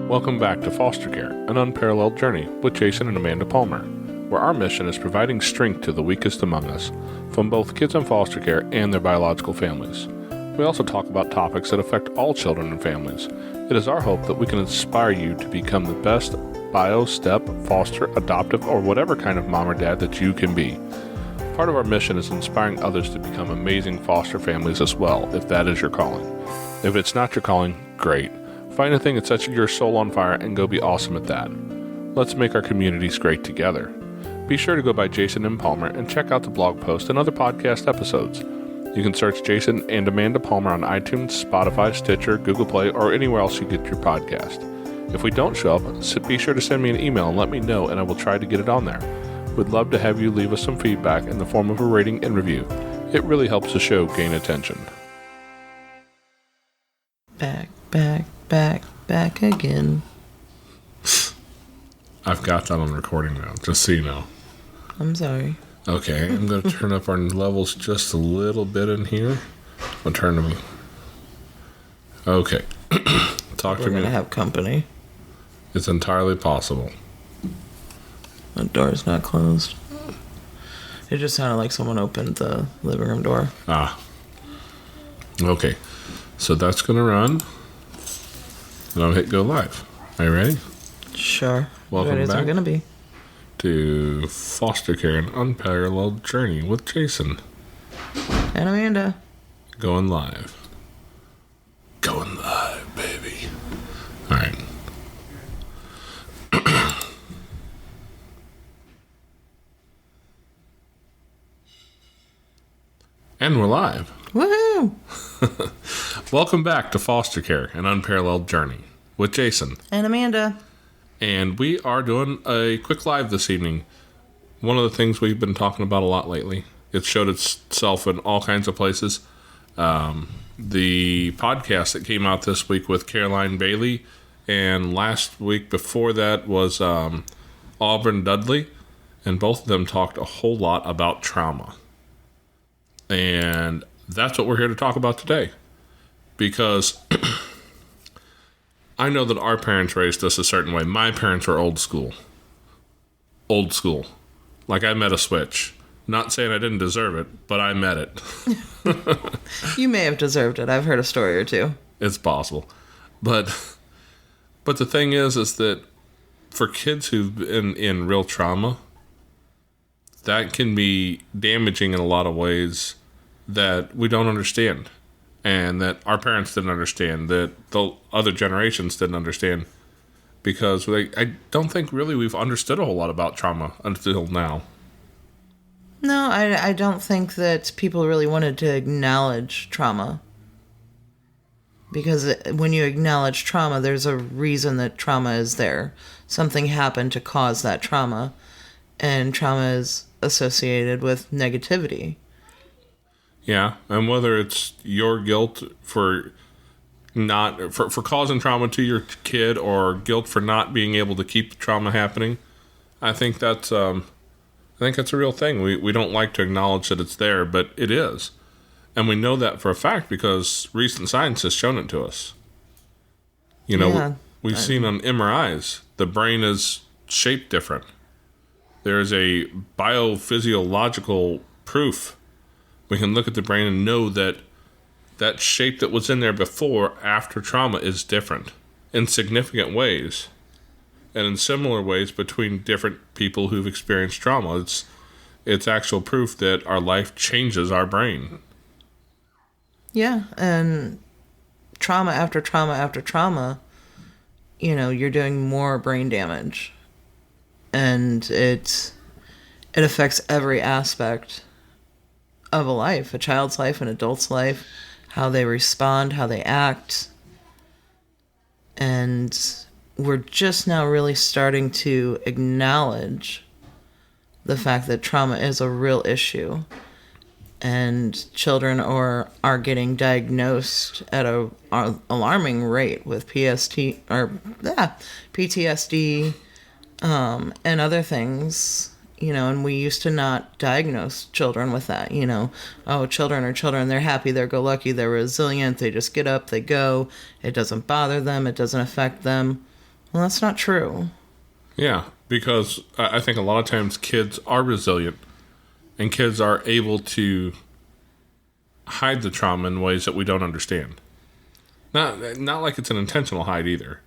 Welcome back to Foster Care, an Unparalleled Journey with Jason and Amanda Palmer, where our mission is providing strength to the weakest among us, from both kids in foster care and their biological families. We also talk about topics that affect all children and families. It is our hope that we can inspire you to become the best bio, step, foster, adoptive, or whatever kind of mom or dad that you can be. Part of our mission is inspiring others to become amazing foster families as well, if that is your calling. If it's not your calling, great. Find a thing that sets your soul on fire and go be awesome at that. Let's make our communities great together. Be sure to go by Jason M. Palmer and check out the blog post and other podcast episodes. You can search Jason and Amanda Palmer on iTunes, Spotify, Stitcher, Google Play, or anywhere else you get your podcast. If we don't show up, be sure to send me an email and let me know, and I will try to get it on there. We'd love to have you leave us some feedback in the form of a rating and review. It really helps the show gain attention. Back again. I've got that on recording now, just so you know. I'm sorry. Okay, I'm going to turn up our levels just a little bit in here. I'll turn them. Okay. Talk to me. We're going to have company. It's entirely possible. The door's not closed. It just sounded like someone opened the living room door. Ah. Okay. So that's going to run. And I'll hit go live. Are you ready? Sure. Welcome back. I'm going to be. To Foster Care, an Unparalleled Journey with Jason. And Amanda. Going live. Going live, baby. All right. And we're live. Woohoo! Welcome back to Foster Care, an Unparalleled Journey with Jason. And Amanda. And we are doing a quick live this evening. One of the things we've been talking about a lot lately. It showed itself in all kinds of places. The podcast that came out this week with Caroline Bailey, and last week before that was Auburn Dudley, and both of them talked a whole lot about trauma. And that's what we're here to talk about today. Because I know that our parents raised us a certain way. My parents were old school. Old school. Like I met a switch. Not saying I didn't deserve it, but I met it. You may have deserved it. I've heard a story or two. It's possible. But the thing is that for kids who've been in real trauma, that can be damaging in a lot of ways that we don't understand. And that our parents didn't understand, that the other generations didn't understand. Because I don't think really we've understood a whole lot about trauma until now. No, I don't think that people really wanted to acknowledge trauma. Because when you acknowledge trauma, there's a reason that trauma is there. Something happened to cause that trauma. And trauma is associated with negativity. Yeah, and whether it's your guilt for causing trauma to your kid, or guilt for not being able to keep the trauma happening, I think that's a real thing. We don't like to acknowledge that it's there, but it is, and we know that for a fact because recent science has shown it to us. You know, we've seen on MRIs the brain is shaped different. There is a biophysiological proof. We can look at the brain and know that that shape that was in there before, after trauma, is different in significant ways. And in similar ways between different people who've experienced trauma. It's actual proof that our life changes our brain. Yeah, and trauma after trauma after trauma, you're doing more brain damage. And it affects every aspect of a life, a child's life, an adult's life, how they respond, how they act. And we're just now really starting to acknowledge the fact that trauma is a real issue. And children are getting diagnosed at an alarming rate with PTSD and other things. And we used to not diagnose children with that, children are children, they're happy, they're go-lucky, they're resilient, they just get up, they go, it doesn't bother them, it doesn't affect them. Well, that's not true. Yeah, because I think a lot of times kids are resilient and kids are able to hide the trauma in ways that we don't understand. Not like it's an intentional hide either.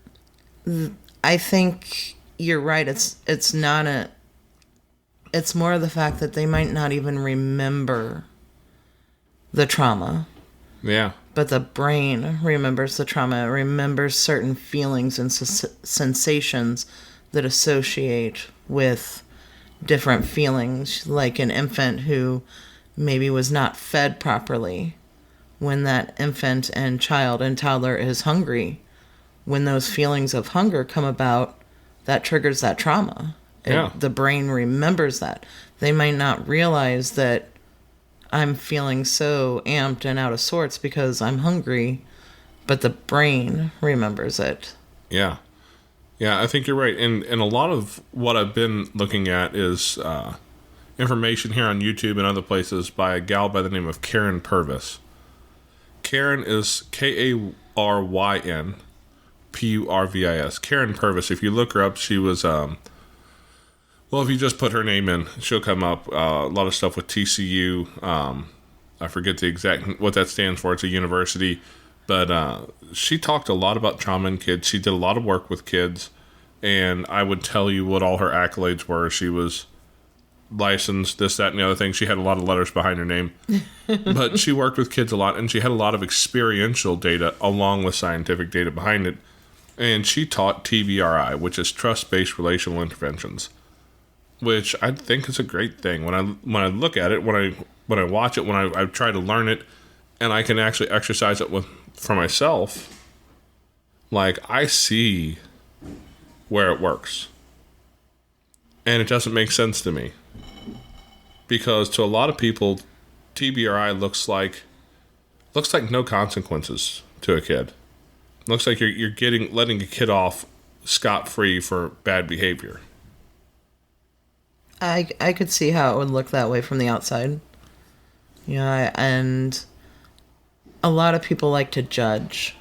I think you're right. It's not a... It's more the fact that they might not even remember the trauma. Yeah. But the brain remembers the trauma. It remembers certain feelings and sensations that associate with different feelings. Like an infant who maybe was not fed properly. When that infant and child and toddler is hungry, when those feelings of hunger come about, that triggers that trauma. Yeah. The brain remembers that. They might not realize that I'm feeling so amped and out of sorts because I'm hungry, but the brain remembers it. Yeah. Yeah, I think you're right. And a lot of what I've been looking at is information here on YouTube and other places by a gal by the name of Karen Purvis. Karen is Karyn Purvis. Karen Purvis. If you look her up, she was... Well, if you just put her name in, she'll come up. A lot of stuff with TCU. I forget the exact what that stands for. It's a university. But she talked a lot about trauma in kids. She did a lot of work with kids. And I would tell you what all her accolades were. She was licensed, this, that, and the other thing. She had a lot of letters behind her name. But she worked with kids a lot. And she had a lot of experiential data along with scientific data behind it. And she taught TBRI, which is Trust-Based Relational Interventions, which I think is a great thing. When I look at it, when I watch it, when I try to learn it, and I can actually exercise it for myself, like I see where it works, and it doesn't make sense to me because to a lot of people, TBRI looks like no consequences to a kid. Looks like you're letting a kid off scot-free for bad behavior. I could see how it would look that way from the outside. Yeah, and a lot of people like to judge.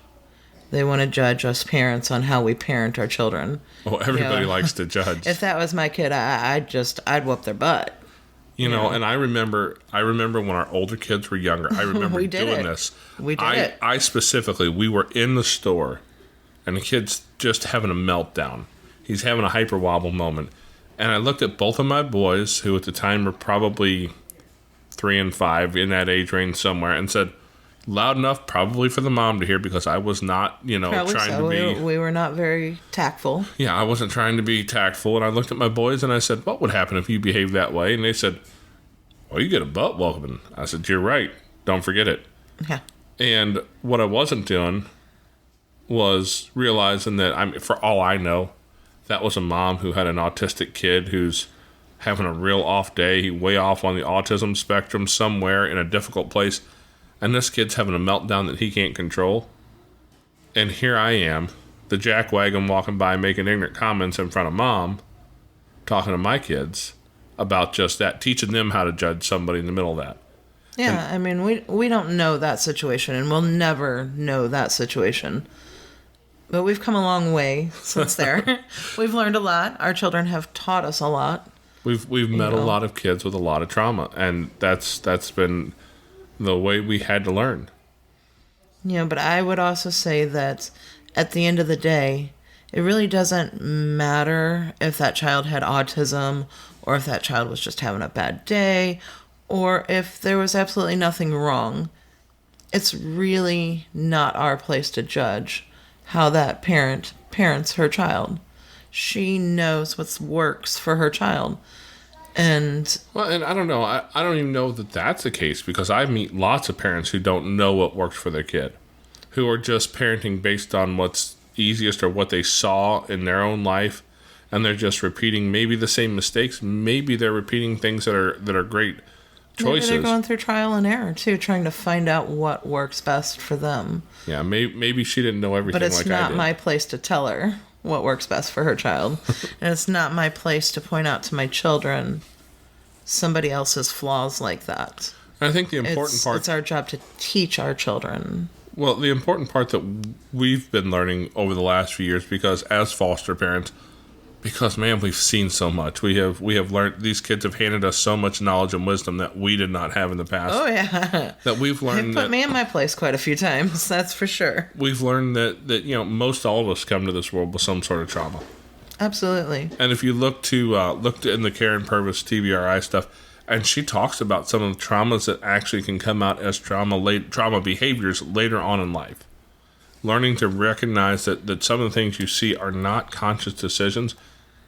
They want to judge us parents on how we parent our children. Oh, everybody likes to judge. If that was my kid, I'd whoop their butt. You know, and I remember when our older kids were younger. I remember doing this. We did it. I specifically, we were in the store, and the kid's just having a meltdown. He's having a hyper wobble moment. And I looked at both of my boys, who at the time were probably 3 and 5, in that age range somewhere, and said, loud enough probably for the mom to hear, because I was not, probably trying to be... We were not very tactful. Yeah, I wasn't trying to be tactful. And I looked at my boys and I said, what would happen if you behaved that way? And they said, well, you get a butt whooping. I said, you're right. Don't forget it. Yeah. And what I wasn't doing was realizing that, for all I know, that was a mom who had an autistic kid who's having a real off day. He's way off on the autism spectrum somewhere in a difficult place. And this kid's having a meltdown that he can't control. And here I am, the jackwagon walking by making ignorant comments in front of mom, talking to my kids about just that, teaching them how to judge somebody in the middle of that. Yeah, we don't know that situation, and we'll never know that situation. But we've come a long way since there. We've learned a lot. Our children have taught us a lot. We've met a lot of kids with a lot of trauma, and that's been the way we had to learn. Yeah, but I would also say that at the end of the day, it really doesn't matter if that child had autism or if that child was just having a bad day or if there was absolutely nothing wrong. It's really not our place to judge how that parent parents her child. She knows what works for her child. And I don't know. I don't even know that that's the case, because I meet lots of parents who don't know what works for their kid, who are just parenting based on what's easiest or what they saw in their own life, and they're just repeating maybe the same mistakes. Maybe they're repeating things that are great choices. Maybe they're going through trial and error too, trying to find out what works best for them. Yeah, maybe she didn't know everything. But it's like I not did. my place to tell her what works best for her child. And it's not my place to point out to my children somebody else's flaws like that. I think the important part... It's our job to teach our children Well, the important part that we've been learning over the last few years, because as foster parents, because man, we've seen so much. We have learned, these kids have handed us so much knowledge and wisdom that we did not have in the past. Oh yeah, that we've learned. They put me in my place quite a few times. That's for sure. We've learned that most all of us come to this world with some sort of trauma. Absolutely. And if you look in the Karen Purvis TBRI stuff, and she talks about some of the traumas that actually can come out as trauma behaviors later on in life. Learning to recognize that some of the things you see are not conscious decisions.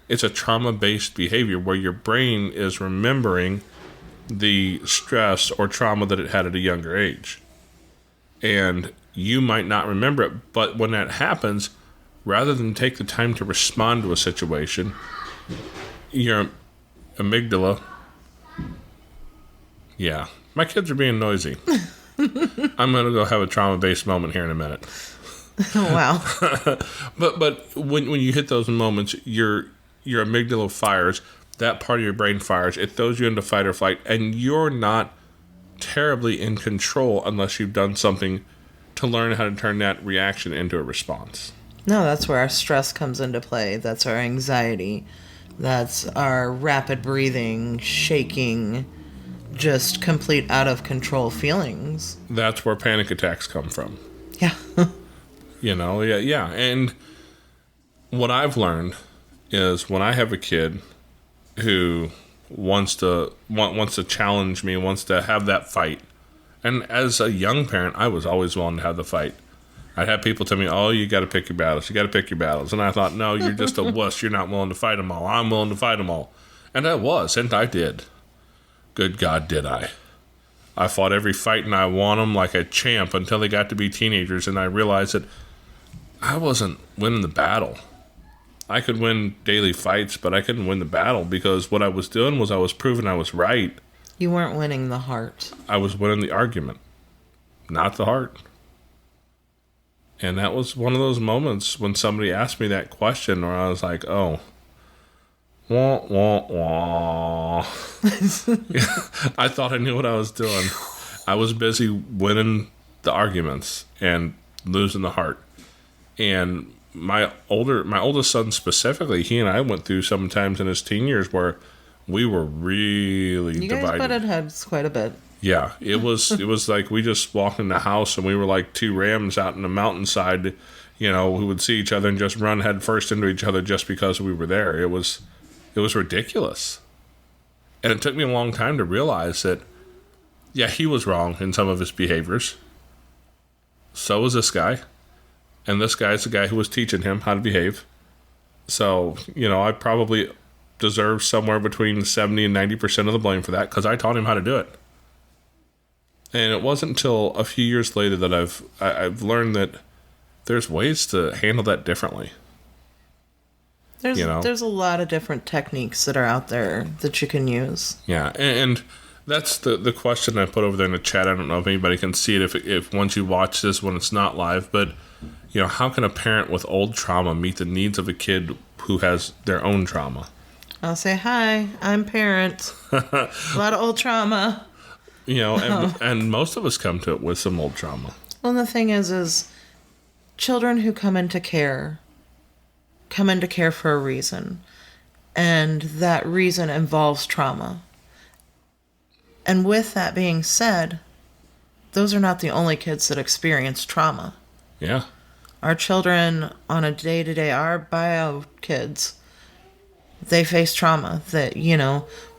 It's a trauma-based behavior where your brain is remembering the stress or trauma that it had at a younger age. And you might not remember it, but when that happens, rather than take the time to respond to a situation, your amygdala... Yeah, my kids are being noisy. I'm going to go have a trauma-based moment here in a minute. Wow. But when you hit those moments, your amygdala fires, that part of your brain fires, it throws you into fight or flight, and you're not terribly in control unless you've done something to learn how to turn that reaction into a response. No, that's where our stress comes into play. That's our anxiety. That's our rapid breathing, shaking, just complete out of control feelings. That's where panic attacks come from. Yeah. Yeah. And what I've learned is when I have a kid who wants to challenge me, wants to have that fight. And as a young parent, I was always willing to have the fight. I'd have people tell me, "Oh, you got to pick your battles. You got to pick your battles." And I thought, "No, you're just a wuss. You're not willing to fight them all. I'm willing to fight them all." And I was, and I did. Good God, did I. I fought every fight and I won them like a champ until they got to be teenagers, and I realized that I wasn't winning the battle. I could win daily fights, but I couldn't win the battle because what I was doing was I was proving I was right. You weren't winning the heart. I was winning the argument, not the heart. And that was one of those moments when somebody asked me that question where I was like, oh, wah, wah, wah. I thought I knew what I was doing. I was busy winning the arguments and losing the heart. And my oldest son specifically, he and I went through some times in his teen years where we were really divided. You guys butted heads quite a bit. Yeah, it was like we just walked in the house and we were like two rams out in the mountainside, who would see each other and just run head first into each other just because we were there. It was ridiculous. And it took me a long time to realize that, yeah, he was wrong in some of his behaviors. So was this guy. And this guy's the guy who was teaching him how to behave. So, I probably deserve somewhere between 70 and 90% of the blame for that because I taught him how to do it. And it wasn't until a few years later that I've learned that there's ways to handle that differently. There's a lot of different techniques that are out there that you can use. Yeah, and that's the question I put over there in the chat. I don't know if anybody can see it if once you watch this when it's not live, but how can a parent with old trauma meet the needs of a kid who has their own trauma? I'll say, hi, I'm parent. A lot of old trauma. And most of us come to it with some old trauma. Well, the thing is children who come into care for a reason. And that reason involves trauma. And with that being said, those are not the only kids that experience trauma. Yeah. Our children on a day-to-day, our bio kids, they face trauma that,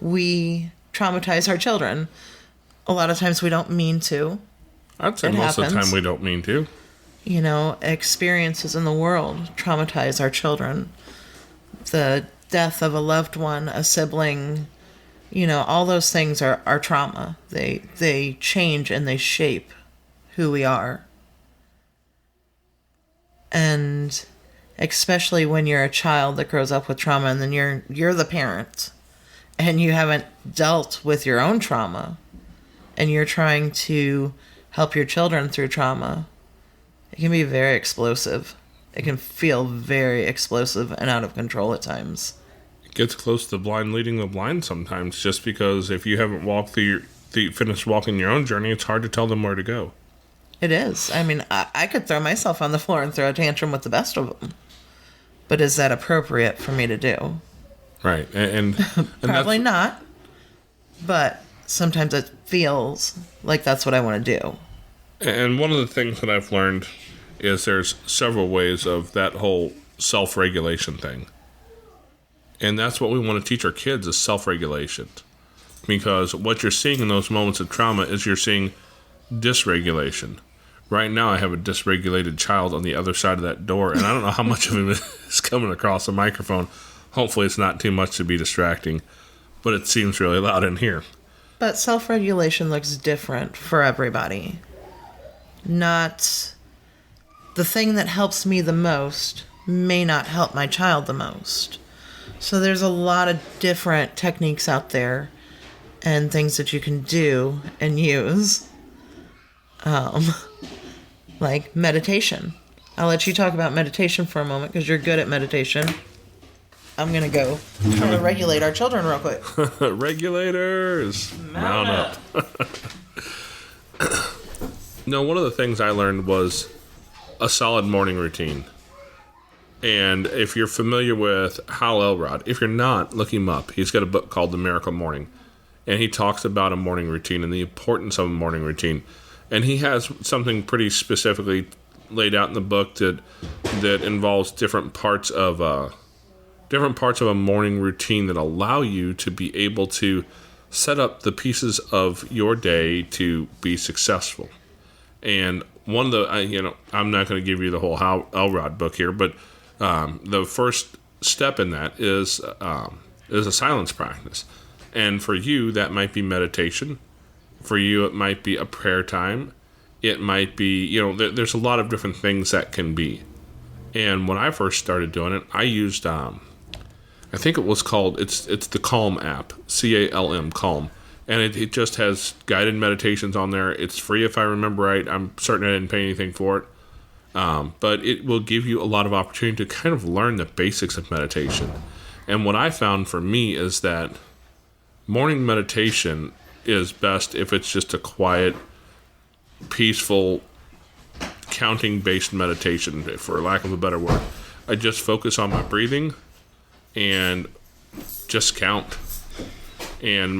we traumatize our children. A lot of times we don't mean to. I'd say most of the time we don't mean to. Experiences in the world traumatize our children. The death of a loved one, a sibling, all those things are trauma. They change and they shape who we are. And especially when you're a child that grows up with trauma and then you're the parent and you haven't dealt with your own trauma and you're trying to help your children through trauma, it can be very explosive. It can feel very explosive and out of control at times. It gets close to the blind leading the blind sometimes, just because if you haven't finished walking your own journey, it's hard to tell them where to go. It is. I mean, I could throw myself on the floor and throw a tantrum with the best of them. But is that appropriate for me to do? Right. And Probably not. But sometimes it feels like that's what I want to do. And one of the things that I've learned is there's several ways of that whole self-regulation thing. And that's what we want to teach our kids is self-regulation. Because what you're seeing in those moments of trauma is you're seeing dysregulation. Right now I have a dysregulated child on the other side of that door, and I don't know how much of it is coming across the microphone. Hopefully it's not too much to be distracting, but it seems really loud in here. But self-regulation looks different for everybody. Not the thing that helps me the most may not help my child the most. So there's a lot of different techniques out there and things that you can do and use. Like meditation. I'll let you talk about meditation for a moment because you're good at meditation. I'm going to go try to regulate our children real quick. Regulators! Mount up. No, one of the things I learned was a solid morning routine. And if you're familiar with Hal Elrod, if you're not, look him up. He's got a book called The Miracle Morning. And he talks about a morning routine and the importance of a morning routine. And he has something pretty specifically laid out in the book that involves different parts of a morning routine that allow you to be able to set up the pieces of your day to be successful. And one of the, I'm not going to give you the whole Hal Elrod book here, but the first step in that is a silence practice. And for you, that might be meditation. For you, it might be a prayer time. It might be, there's a lot of different things that can be. And when I first started doing it, I used, I think it was called, it's the Calm app, CALM, Calm. And it just has guided meditations on there. It's free if I remember right. I'm certain I didn't pay anything for it. But it will give you a lot of opportunity to kind of learn the basics of meditation. And what I found for me is that morning meditation is best if it's just a quiet, peaceful, counting-based meditation, for lack of a better word. I just focus on my breathing and just count. And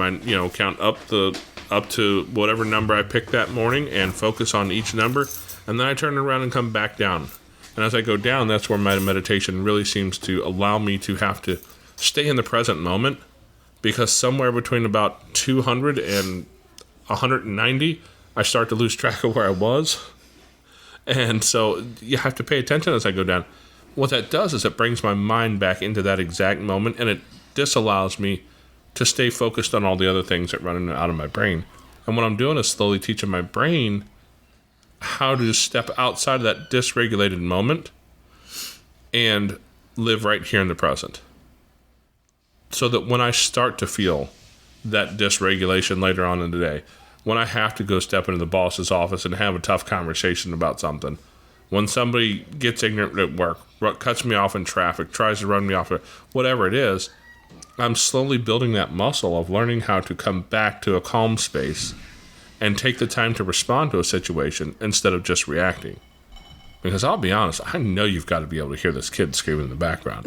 count up to whatever number I pick that morning and focus on each number. And then I turn around and come back down. And as I go down, that's where my meditation really seems to allow me to have to stay in the present moment. Because somewhere between about 200 and 190, I start to lose track of where I was. And so you have to pay attention as I go down. What that does is it brings my mind back into that exact moment, and it disallows me to stay focused on all the other things that run in and out of my brain. And what I'm doing is slowly teaching my brain how to step outside of that dysregulated moment and live right here in the present. So that when I start to feel that dysregulation later on in the day, when I have to go step into the boss's office and have a tough conversation about something, when somebody gets ignorant at work, cuts me off in traffic, tries to run me off, whatever it is, I'm slowly building that muscle of learning how to come back to a calm space and take the time to respond to a situation instead of just reacting. Because I'll be honest, I know you've got to be able to hear this kid screaming in the background.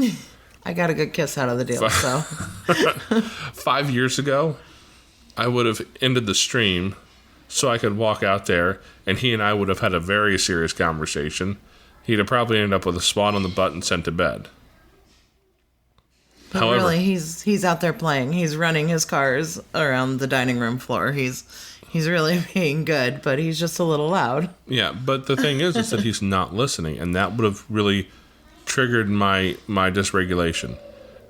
I got a good kiss out of the deal, so. 5 years ago, I would have ended the stream so I could walk out there and he and I would have had a very serious conversation. He'd have probably ended up with a spot on the butt and sent to bed. But however, really, he's out there playing. He's running his cars around the dining room floor. He's really being good, but he's just a little loud. Yeah, but the thing is that he's not listening, and that would have really triggered my dysregulation.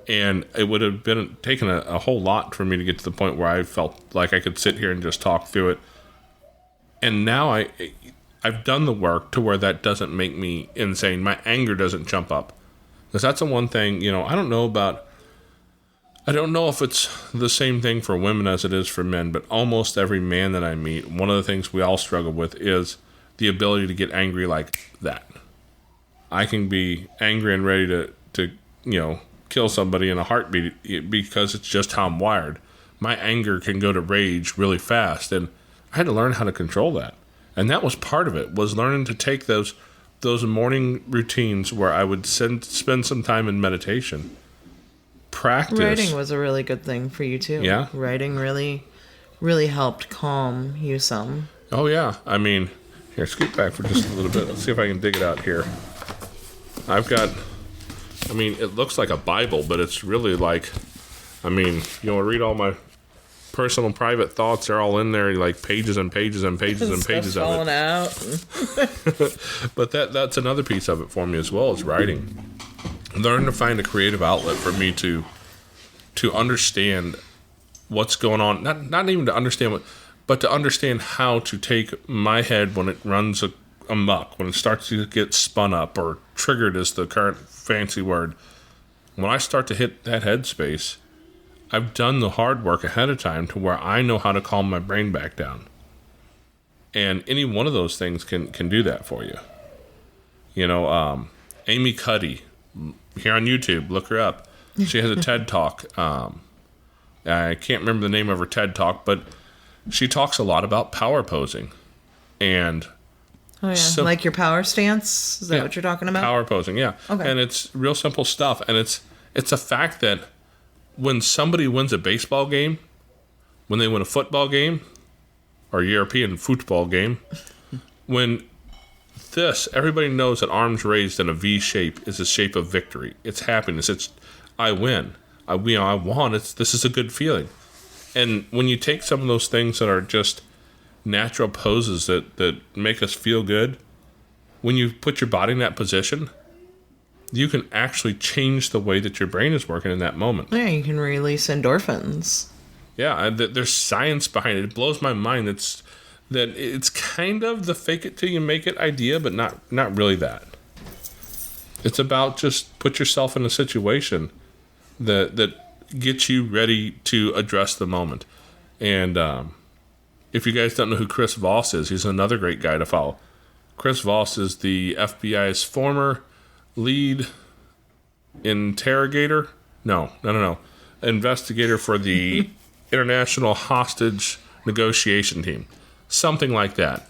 And it would have been taken a whole lot for me to get to the point where I felt like I could sit here and just talk through it. And now I've done the work to where that doesn't make me insane. My anger doesn't jump up. Because that's the one thing, I don't know if it's the same thing for women as it is for men, but almost every man that I meet, one of the things we all struggle with is the ability to get angry like that. I can be angry and ready to kill somebody in a heartbeat because it's just how I'm wired. My anger can go to rage really fast, and I had to learn how to control that. And that was part of it, was learning to take those morning routines where I would spend some time in meditation, practice. Writing was a really good thing for you too. Yeah. Writing really helped calm you some. Oh yeah. I mean, here, scoot back for just a little bit. Let's see if I can dig it out here. I've got, I mean, it looks like a Bible, but it's really like, I mean, you want to read all my personal private thoughts? They're all in there, like pages and pages and pages and pages of it. Falling out. But that's another piece of it for me as well, is writing. Learn to find a creative outlet for me to understand what's going on. Not even to understand what, but to understand how to take my head when it runs amok, when it starts to get spun up or triggered is the current fancy word. When I start to hit that headspace, I've done the hard work ahead of time to where I know how to calm my brain back down. And any one of those things can do that for you. You know, Amy Cuddy, here on YouTube, look her up. She has a TED Talk. I can't remember the name of her TED Talk, but she talks a lot about power posing. And oh yeah, like your power stance? Is that what you're talking about? Power posing, yeah. Okay. And it's real simple stuff. And it's a fact that when somebody wins a baseball game, when they win a football game, or European football game, when everybody knows that arms raised in a V shape is a shape of victory. It's happiness. It's, I win. I won. This is a good feeling. And when you take some of those things that are just natural poses that make us feel good, when you put your body in that position, you can actually change the way that your brain is working in that moment. Yeah, you can release endorphins. Yeah, there's science behind it. It blows my mind. It's kind of the fake it till you make it idea, but not really that. It's about just put yourself in a situation that gets you ready to address the moment. And if you guys don't know who Chris Voss is, he's another great guy to follow. Chris Voss is the FBI's former lead investigator for the International Hostage Negotiation Team. Something like that.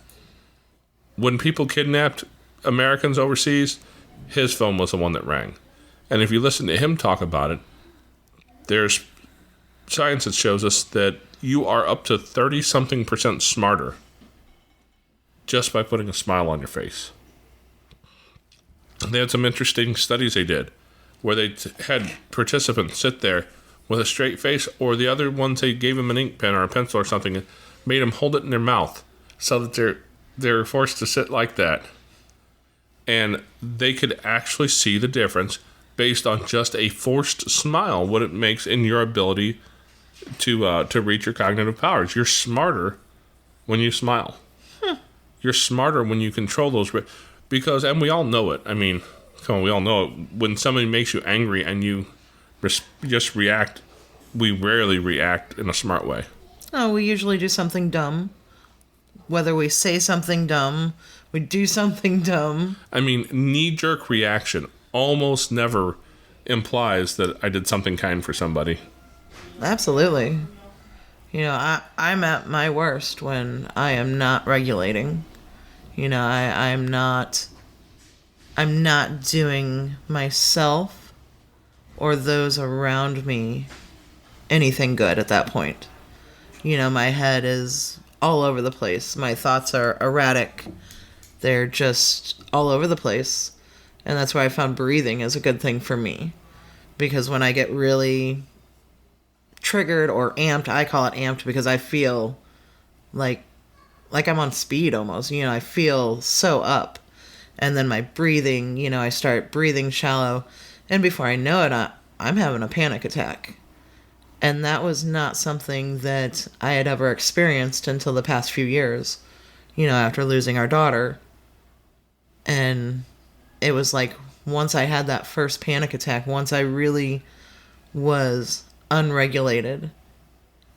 When people kidnapped Americans overseas, his phone was the one that rang. And if you listen to him talk about it, there's science that shows us that you are up to 30-something% smarter just by putting a smile on your face. They had some interesting studies they did where they had participants sit there with a straight face, or the other ones they gave them an ink pen or a pencil or something and made them hold it in their mouth so that they're forced to sit like that. And they could actually see the difference based on just a forced smile, what it makes in your ability to reach your cognitive powers. You're smarter when you smile. You're smarter when you control those. Because, and we all know it. I mean, come on, we all know it. When somebody makes you angry and you just react, we rarely react in a smart way. Oh, we usually do something dumb. Whether we say something dumb, we do something dumb. I mean, knee-jerk reaction almost never implies that I did something kind for somebody. Absolutely. You know, I'm at my worst when I am not regulating. You know, I'm not doing myself or those around me anything good at that point. You know, my head is all over the place. My thoughts are erratic. They're just all over the place. And that's why I found breathing is a good thing for me. Because when I get really triggered or amped, I call it amped because I feel like I'm on speed almost. You know, I feel so up. And then my breathing, you know, I start breathing shallow. And before I know it, I'm having a panic attack. And that was not something that I had ever experienced until the past few years, you know, after losing our daughter. And it was like once I had that first panic attack, once I really was unregulated,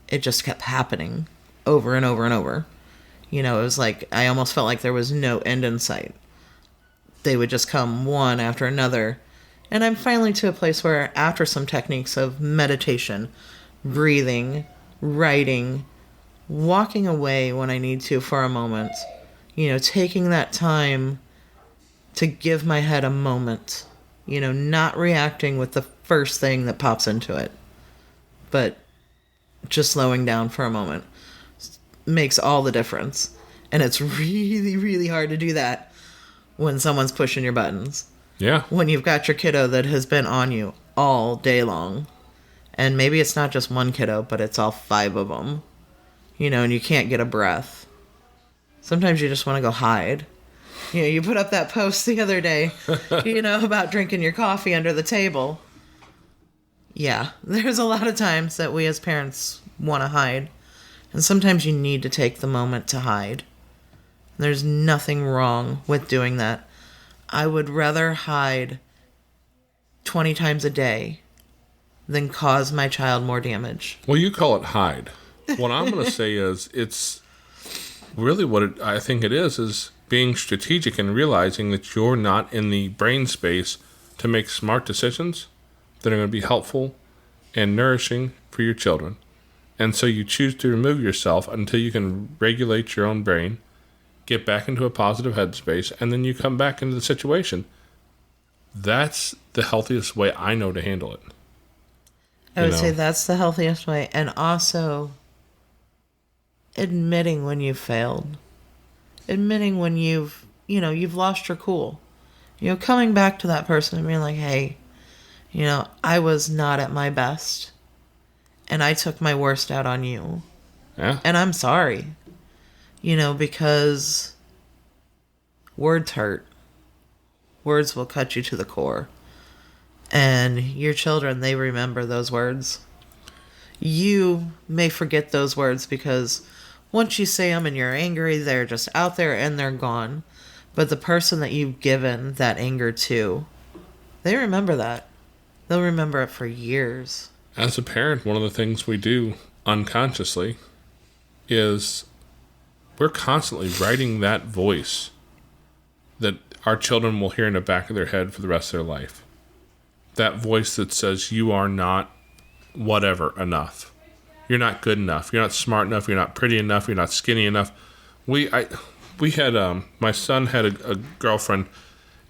it just kept happening over and over and over. You know, it was like I almost felt like there was no end in sight. They would just come one after another. And I'm finally to a place where after some techniques of meditation, breathing, writing, walking away when I need to for a moment, Taking that time to give my head a moment, not reacting with the first thing that pops into it, but just slowing down for a moment makes all the difference. And it's really, really hard to do that when someone's pushing your buttons. Yeah. When you've got your kiddo that has been on you all day long. And maybe it's not just one kiddo, but it's all 5 of them. And you can't get a breath. Sometimes you just want to go hide. You put up that post the other day, about drinking your coffee under the table. Yeah, there's a lot of times that we as parents want to hide. And sometimes you need to take the moment to hide. There's nothing wrong with doing that. I would rather hide 20 times a day than cause my child more damage. Well, you call it hide. What I'm going to say is it's really what I think it is being strategic and realizing that you're not in the brain space to make smart decisions that are going to be helpful and nourishing for your children. And so you choose to remove yourself until you can regulate your own brain, get back into a positive headspace, and then you come back into the situation. That's the healthiest way I know to handle it. I would say that's the healthiest way. And also admitting when you've failed. Admitting when you've lost your cool. Coming back to that person and being like, hey, I was not at my best. And I took my worst out on you. Yeah. And I'm sorry. Because words hurt. Words will cut you to the core. And your children, they remember those words. You may forget those words because once you say them and you're angry, they're just out there and they're gone. But the person that you've given that anger to, they remember that. They'll remember it for years. As a parent, one of the things we do unconsciously is we're constantly writing that voice that our children will hear in the back of their head for the rest of their life. That voice that says you are not whatever enough. You're not good enough. You're not smart enough. You're not pretty enough. You're not skinny enough. We had my son had a girlfriend,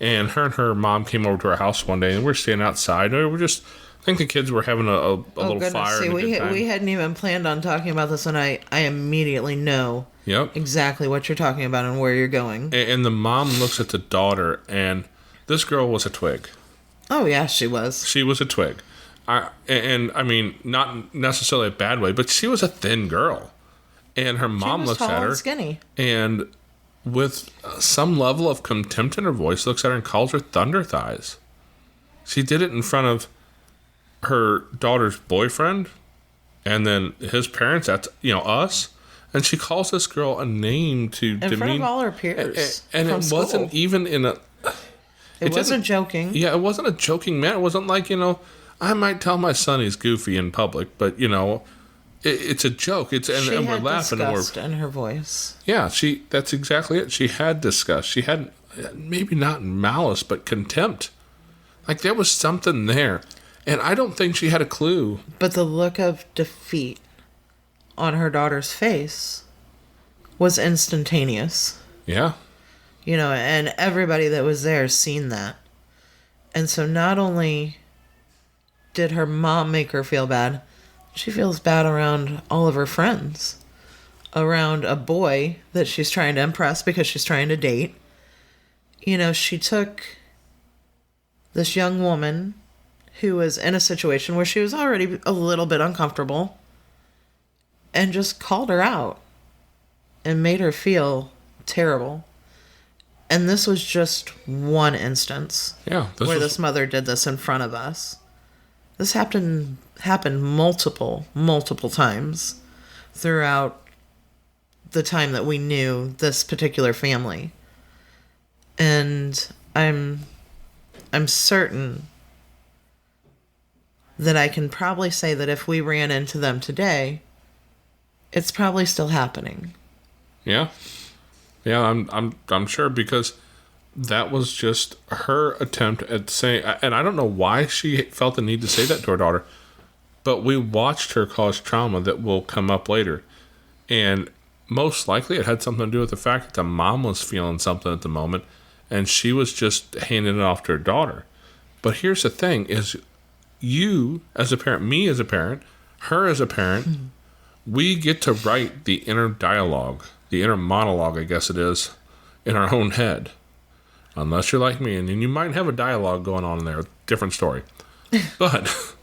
and her mom came over to our house one day, and we're standing outside. And we're just, I think the kids were having a little fire. See, we hadn't even planned on talking about this, and I immediately know exactly what you're talking about and where you're going. And the mom looks at the daughter, and this girl was a twig. Oh, yeah, she was. She was a twig. I mean, not necessarily a bad way, but she was a thin girl. And her mom looks at her. And skinny. And with some level of contempt in her voice, looks at her and calls her thunder thighs. She did it in front of her daughter's boyfriend and then his parents, that's, us. And she calls this girl a name to demean. In front of all her peers. And it wasn't even in a... It wasn't joking. Yeah, it wasn't a joking manner. It wasn't like, I might tell my son he's goofy in public, but, it's a joke. And we're laughing. She had disgust in her voice. Yeah, that's exactly it. She had disgust. She had, maybe not malice, but contempt. Like, there was something there. And I don't think she had a clue. But the look of defeat on her daughter's face was instantaneous. Yeah. And everybody that was there seen that. And so not only did her mom make her feel bad, she feels bad around all of her friends. Around a boy that she's trying to impress because she's trying to date. She took this young woman who was in a situation where she was already a little bit uncomfortable and just called her out and made her feel terrible. And this was just one instance where this mother did this in front of us. This happened multiple times throughout the time that we knew this particular family. And I'm certain that I can probably say that if we ran into them today, it's probably still happening. Yeah. Yeah, I'm sure, because that was just her attempt at saying, and I don't know why she felt the need to say that to her daughter, but we watched her cause trauma that will come up later. And most likely it had something to do with the fact that the mom was feeling something at the moment and she was just handing it off to her daughter. But here's the thing is you as a parent, me as a parent, her as a parent, we get to write the inner dialogue, the inner monologue, I guess it is, in our own head. Unless you're like me, and then you might have a dialogue going on in there, different story. But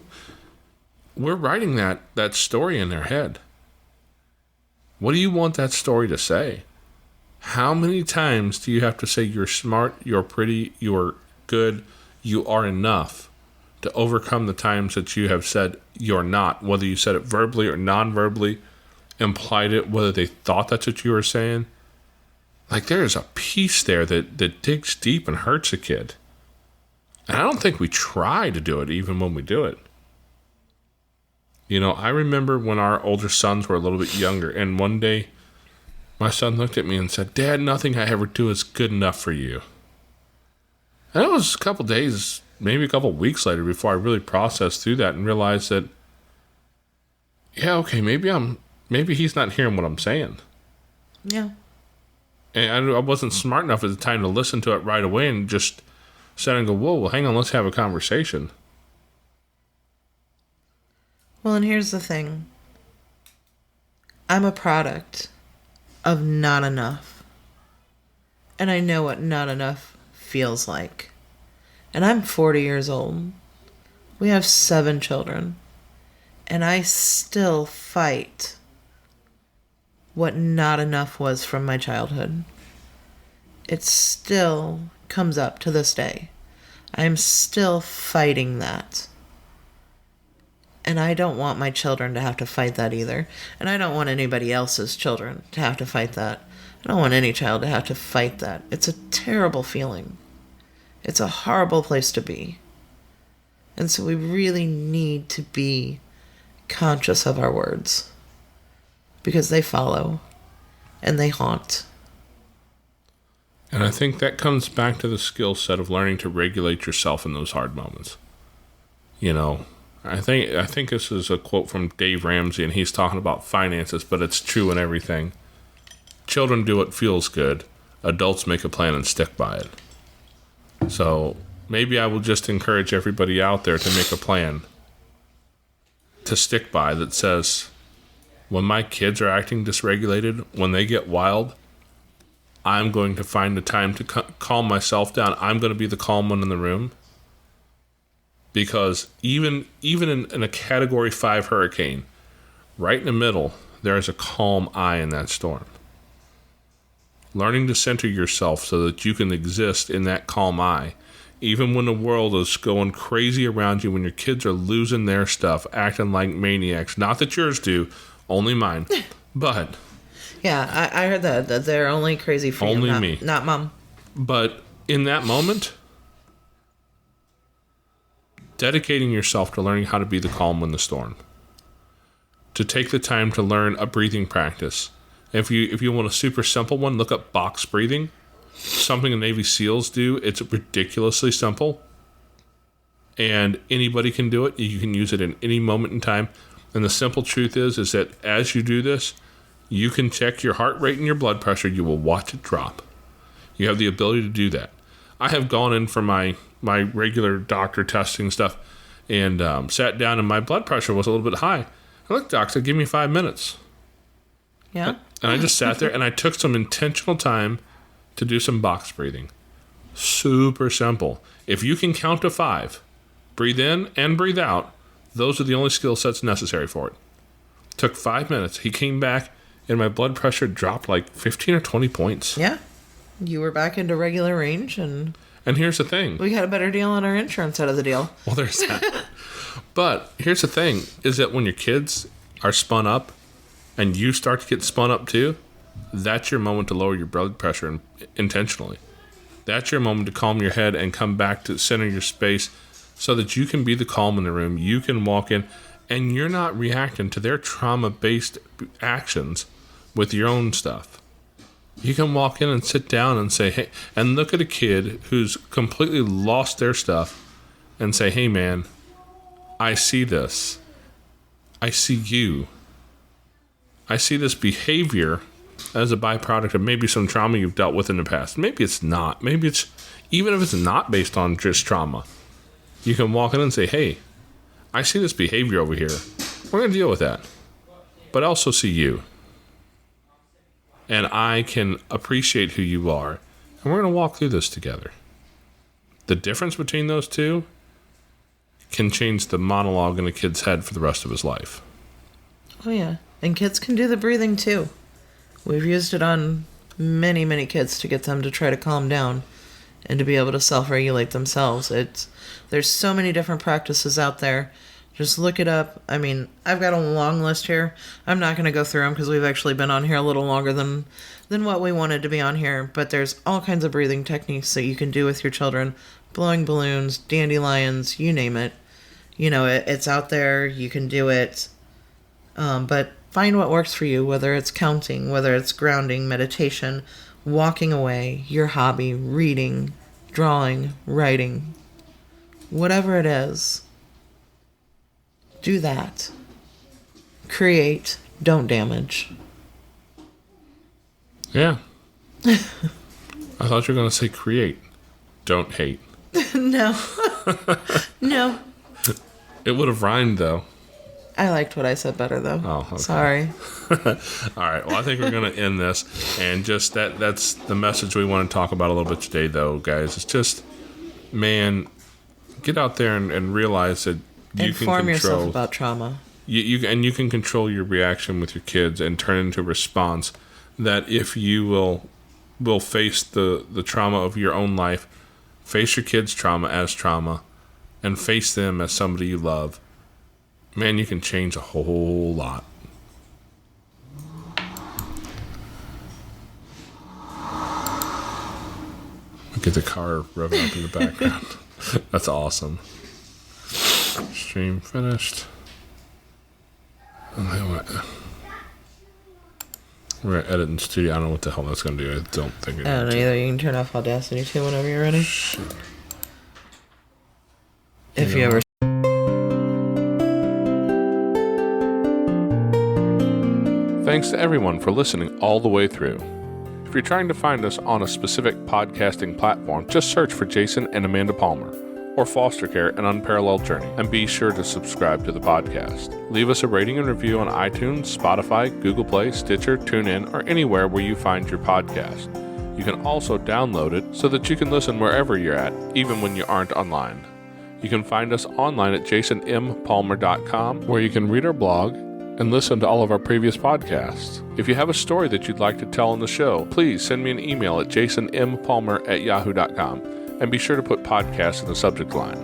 we're writing that story in their head. What do you want that story to say? How many times do you have to say you're smart, you're pretty, you're good, you are enough to overcome the times that you have said you're not, whether you said it verbally or non-verbally, implied it, whether they thought that's what you were saying? Like, there's a piece there that digs deep and hurts a kid. And I don't think we try to do it even when we do it. You know, I remember when our older sons were a little bit younger, and one day my son looked at me and said, "Dad, nothing I ever do is good enough for you." And it was a couple days, maybe a couple weeks later before I really processed through that and realized that, yeah, okay, maybe he's not hearing what I'm saying. Yeah. And I wasn't smart enough at the time to listen to it right away and just sit and go, whoa, well, hang on, let's have a conversation. Well, and here's the thing. I'm a product of not enough. And I know what not enough feels like. And I'm 40 years old. We have 7 children. And I still fight what not enough was from my childhood. It still comes up to this day. I'm still fighting that. And I don't want my children to have to fight that either. And I don't want anybody else's children to have to fight that. I don't want any child to have to fight that. It's a terrible feeling. It's a horrible place to be. And so we really need to be conscious of our words. Because they follow. And they haunt. And I think that comes back to the skill set of learning to regulate yourself in those hard moments. You know, I think this is a quote from Dave Ramsey, and he's talking about finances, but it's true in everything. Children do what feels good. Adults make a plan and stick by it. So maybe I will just encourage everybody out there to make a plan to stick by that says, when my kids are acting dysregulated, when they get wild, I'm going to find the time to calm myself down. I'm going to be the calm one in the room. Because even in a Category 5 hurricane, right in the middle, there is a calm eye in that storm. Learning to center yourself so that you can exist in that calm eye, even when the world is going crazy around you, when your kids are losing their stuff, acting like maniacs. Not that yours do, only mine. But yeah, I heard that they're only crazy for only you, me, not mom. But in that moment, dedicating yourself to learning how to be the calm in the storm. To take the time to learn a breathing practice. If you want a super simple one, look up box breathing. Something the Navy SEALs do. It's ridiculously simple. And anybody can do it. You can use it in any moment in time. And the simple truth is that as you do this, you can check your heart rate and your blood pressure. You will watch it drop. You have the ability to do that. I have gone in for my regular doctor testing stuff and sat down, and my blood pressure was a little bit high. I looked, doc said, give me 5 minutes. Yeah. And I just sat there and I took some intentional time to do some box breathing. Super simple. If you can count to 5, breathe in and breathe out, those are the only skill sets necessary for it. Took 5 minutes. He came back and my blood pressure dropped like 15 or 20 points. Yeah. You were back into regular range, and here's the thing. we got a better deal on our insurance out of the deal. Well, there's that. But here's the thing, is that when your kids are spun up and you start to get spun up too, that's your moment to lower your blood pressure intentionally. That's your moment to calm your head and come back to center your space so that you can be the calm in the room. You can walk in and you're not reacting to their trauma-based actions with your own stuff. You can walk in and sit down and say, hey, and look at a kid who's completely lost their stuff and say, hey man, I see this. I see you. I see this behavior as a byproduct of maybe some trauma you've dealt with in the past. Maybe it's not. Maybe it's, even if it's not based on just trauma, you can walk in and say, hey, I see this behavior over here. We're going to deal with that. But I also see you. And I can appreciate who you are. And we're going to walk through this together. The difference between those two can change the monologue in a kid's head for the rest of his life. Oh, yeah. And kids can do the breathing, too. We've used it on many, many kids to get them to try to calm down and to be able to self-regulate themselves. There's so many different practices out there. Just look it up. I mean, I've got a long list here. I'm not going to go through them because we've actually been on here a little longer than what we wanted to be on here. But there's all kinds of breathing techniques that you can do with your children. Blowing balloons, dandelions, you name it. You know, it's out there. You can do it. But find what works for you, whether it's counting, whether it's grounding, meditation, walking away, your hobby, reading, drawing, writing. Whatever it is, do that. Create, don't damage. Yeah. I thought you were going to say create, don't hate. No. No. It would have rhymed, though. I liked what I said better, though. Oh, okay. Sorry. All right. Well, I think we're going to end this. And just that's the message we want to talk about a little bit today, though, guys. It's just, man, get out there and realize that you Inform can control yourself about trauma. You can control your reaction with your kids and turn it into a response that if you will face the trauma of your own life, face your kids' trauma as trauma, and face them as somebody you love, man, you can change a whole lot. Get the car revving up in the background. That's awesome. Stream finished. We're going to edit in studio. I don't know what the hell that's going to do. I don't think it I don't know either. You can turn off Audacity too whenever you're ready. If you ever. Thanks to everyone for listening all the way through. If you're trying to find us on a specific podcasting platform, just search for Jason and Amanda Palmer or Foster Care, An Unparalleled Journey, and be sure to subscribe to the podcast. Leave us a rating and review on iTunes, Spotify, Google Play, Stitcher, TuneIn, or anywhere where you find your podcast. You can also download it so that you can listen wherever you're at, even when you aren't online. You can find us online at jasonmpalmer.com, where you can read our blog and listen to all of our previous podcasts. If you have a story that you'd like to tell on the show, please send me an email at jasonmpalmer@yahoo.com. And be sure to put podcast in the subject line.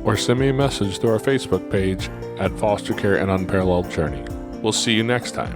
Or send me a message through our Facebook page at Foster Care and Unparalleled Journey. We'll see you next time.